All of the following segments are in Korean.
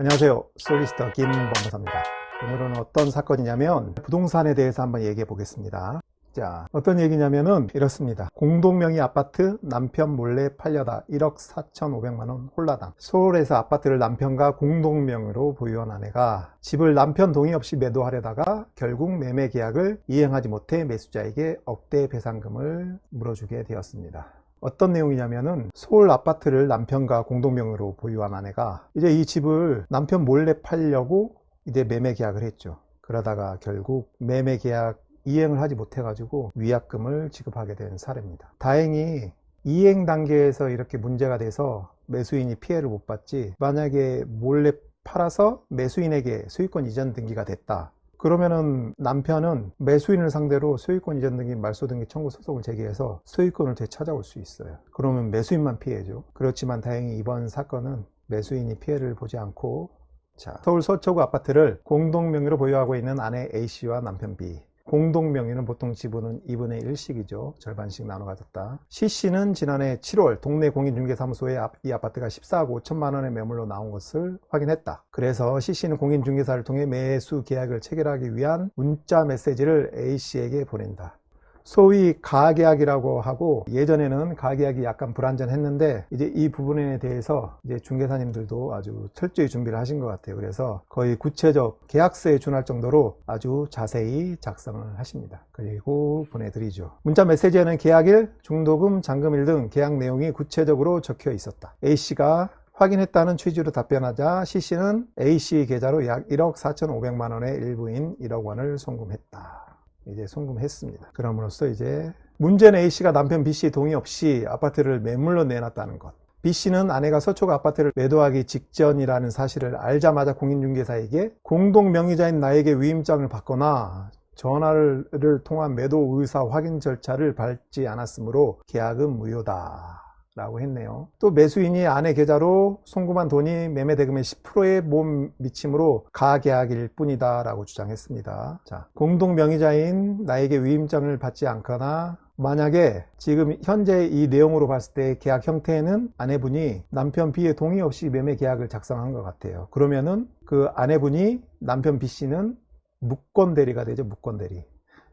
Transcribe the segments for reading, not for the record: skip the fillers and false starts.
안녕하세요. 솔리시터 김범무사입니다. 오늘은 어떤 사건이냐면 부동산에 대해서 한번 얘기해 보겠습니다. 자, 어떤 얘기냐면은 이렇습니다. 공동명의 아파트 남편 몰래 팔려다 1억 4,500만원 홀라당. 서울에서 아파트를 남편과 공동명의로 보유한 아내가 집을 남편 동의 없이 매도하려다가 결국 매매 계약을 이행하지 못해 매수자에게 억대 배상금을 물어주게 되었습니다. 어떤 내용이냐면은 서울 아파트를 남편과 공동명의로 보유한 아내가 이제 이 집을 남편 몰래 팔려고 이제 매매 계약을 했죠. 그러다가 결국 매매 계약 이행을 하지 못해 가지고 위약금을 지급하게 된 사례입니다. 다행히 이행 단계에서 이렇게 문제가 돼서 매수인이 피해를 못 봤지, 만약에 몰래 팔아서 매수인에게 소유권 이전 등기가 됐다, 그러면은 남편은 매수인을 상대로 소유권 이전 등기, 말소 등기 청구 소송을 제기해서 소유권을 되찾아올 수 있어요. 그러면 매수인만 피해죠. 그렇지만 다행히 이번 사건은 매수인이 피해를 보지 않고, 자, 서울 서초구 아파트를 공동명의로 보유하고 있는 아내 A씨와 남편 B. 공동명의는 보통 지분은 2분의 1씩이죠. 절반씩 나눠 가졌다. C씨는 지난해 7월 동네 공인중개사무소에 이 아파트가 14억 5천만 원의 매물로 나온 것을 확인했다. 그래서 C씨는 공인중개사를 통해 매수 계약을 체결하기 위한 문자 메시지를 A씨에게 보낸다. 소위 가계약이라고 하고, 예전에는 가계약이 약간 불완전했는데 이제 이 부분에 대해서 이제 중개사님들도 아주 철저히 준비를 하신 것 같아요. 그래서 거의 구체적 계약서에 준할 정도로 아주 자세히 작성을 하십니다. 그리고 보내드리죠. 문자 메시지에는 계약일, 중도금, 잔금일 등 계약 내용이 구체적으로 적혀 있었다. A씨가 확인했다는 취지로 답변하자 C씨는 A씨 계좌로 약 1억 4,500만 원의 일부인 1억 원을 송금했다. 이제 송금했습니다. 그럼으로써 이제 문제는 A씨가 남편 B씨 동의 없이 아파트를 매물로 내놨다는 것. B씨는 아내가 서초구 아파트를 매도하기 직전이라는 사실을 알자마자 공인중개사에게 공동명의자인 나에게 위임장을 받거나 전화를 통한 매도 의사 확인 절차를 밟지 않았으므로 계약은 무효다 라고 했네요. 또 매수인이 아내 계좌로 송금한 돈이 매매 대금의 10%에 못 미침으로 가계약일 뿐이다 라고 주장했습니다. 자, 공동명의자인 나에게 위임장을 받지 않거나, 만약에 지금 현재 이 내용으로 봤을 때 계약 형태는 아내분이 남편 B의 동의 없이 매매 계약을 작성한 것 같아요. 그러면은 그 아내분이 남편 B씨는 무권대리가 되죠. 무권대리.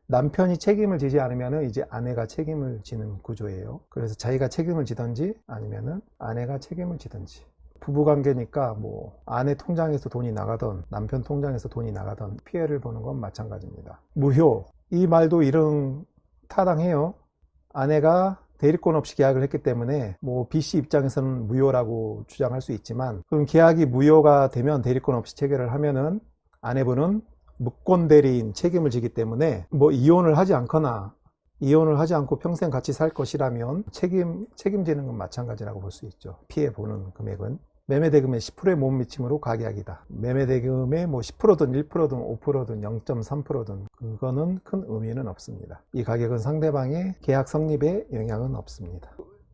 남편이 책임을 지지 않으면 이제 아내가 책임을 지는 구조예요. 그래서 자기가 책임을 지든지 아니면은 아내가 책임을 지든지. 부부관계니까 뭐 아내 통장에서 돈이 나가던 남편 통장에서 돈이 나가던 피해를 보는 건 마찬가지입니다. 무효, 이 말도 이런 타당해요. 아내가 대리권 없이 계약을 했기 때문에 뭐 B씨 입장에서는 무효라고 주장할 수 있지만, 그럼 계약이 무효가 되면 대리권 없이 체결을 하면은 아내분은 무권대리인 책임을 지기 때문에 뭐 이혼을 하지 않거나 이혼을 하지 않고 평생 같이 살 것이라면 책임지는 건 마찬가지라고 볼 수 있죠. 피해 보는 금액은 매매대금의 10%의 못 미침으로 가계약이다. 매매대금의 뭐 10%든 1%든 5%든 0.3%든 그거는 큰 의미는 없습니다. 이 가격은 상대방의 계약 성립에 영향은 없습니다.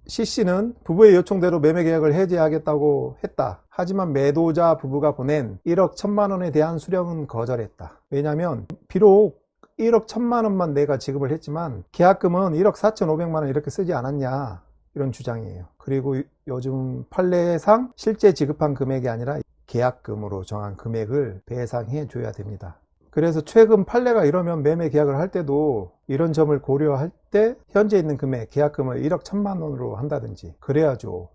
C씨는 부부의 요청대로 매매 계약을 해지하겠다고 했다. 하지만 매도자 부부가 보낸 1억 1천만 원에 대한 수령은 거절했다. 왜냐하면 비록 1억 1천만 원만 내가 지급을 했지만 계약금은 1억 4,500만 원 이렇게 쓰지 않았냐, 이런 주장이에요. 그리고 요즘 판례상 실제 지급한 금액이 아니라 계약금으로 정한 금액을 배상해 줘야 됩니다. 그래서 최근 판례가 이러면 매매 계약을 할 때도 이런 점을 고려할 때 현재 있는 금액, 계약금을 1억 1천만 원으로 한다든지 그래야죠.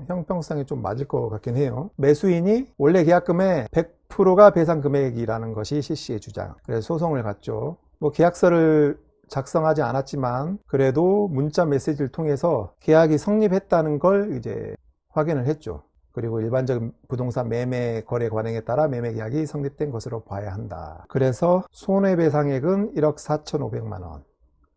형평성이 좀 맞을 것 같긴 해요. 매수인이 원래 계약금의 100%가 배상 금액이라는 것이 C씨의 주장. 그래서 소송을 갔죠. 뭐 계약서를 작성하지 않았지만 그래도 문자 메시지를 통해서 계약이 성립했다는 걸 이제 확인을 했죠. 그리고 일반적인 부동산 매매 거래 관행에 따라 매매 계약이 성립된 것으로 봐야 한다. 그래서 손해배상액은 1억 4,500만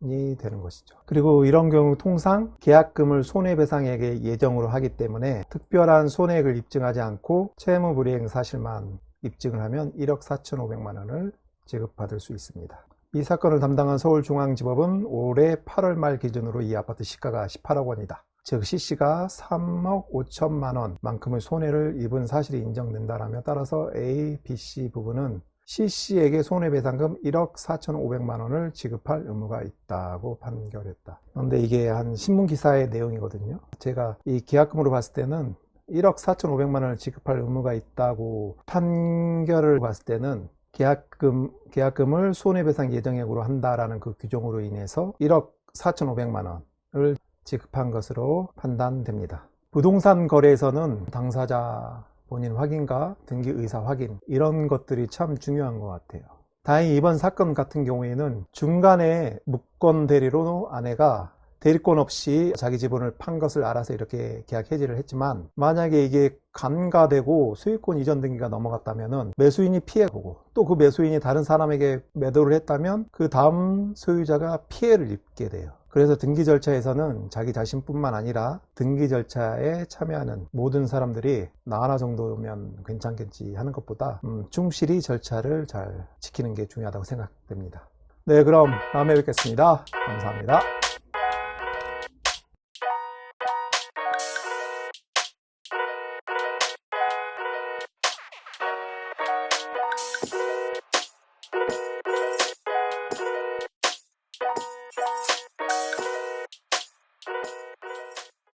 원이 되는 것이죠. 그리고 이런 경우 통상 계약금을 손해배상액의 예정으로 하기 때문에 특별한 손해액을 입증하지 않고 채무불이행 사실만 입증을 하면 1억 4,500만 원을 지급받을 수 있습니다. 이 사건을 담당한 서울중앙지법은 올해 8월 말 기준으로 이 아파트 시가가 18억 원이다. 즉 C씨가 3억 5천만 원만큼의 손해를 입은 사실이 인정된다라며, 따라서 A, B, C 부부는 C씨에게 손해배상금 1억 4,500만 원을 지급할 의무가 있다고 판결했다. 그런데 이게 한 신문기사의 내용이거든요. 제가 이 계약금으로 봤을 때는 1억 4,500만 원을 지급할 의무가 있다고 판결을 봤을 때는 계약금을 손해배상 예정액으로 한다라는 그 규정으로 인해서 1억 4,500만 원을 지급한 것으로 판단됩니다. 부동산 거래에서는 당사자 본인 확인과 등기 의사 확인, 이런 것들이 참 중요한 것 같아요. 다행히 이번 사건 같은 경우에는 중간에 무권 대리로 아내가 대리권 없이 자기 지분을 판 것을 알아서 이렇게 계약 해지를 했지만, 만약에 이게 간과되고 소유권 이전 등기가 넘어갔다면 매수인이 피해보고 또 그 매수인이 다른 사람에게 매도를 했다면 그 다음 소유자가 피해를 입게 돼요. 그래서 등기 절차에서는 자기 자신뿐만 아니라 등기 절차에 참여하는 모든 사람들이 나 하나 정도면 괜찮겠지 하는 것보다 충실히 절차를 잘 지키는 게 중요하다고 생각됩니다. 네, 그럼 다음에 뵙겠습니다. 감사합니다.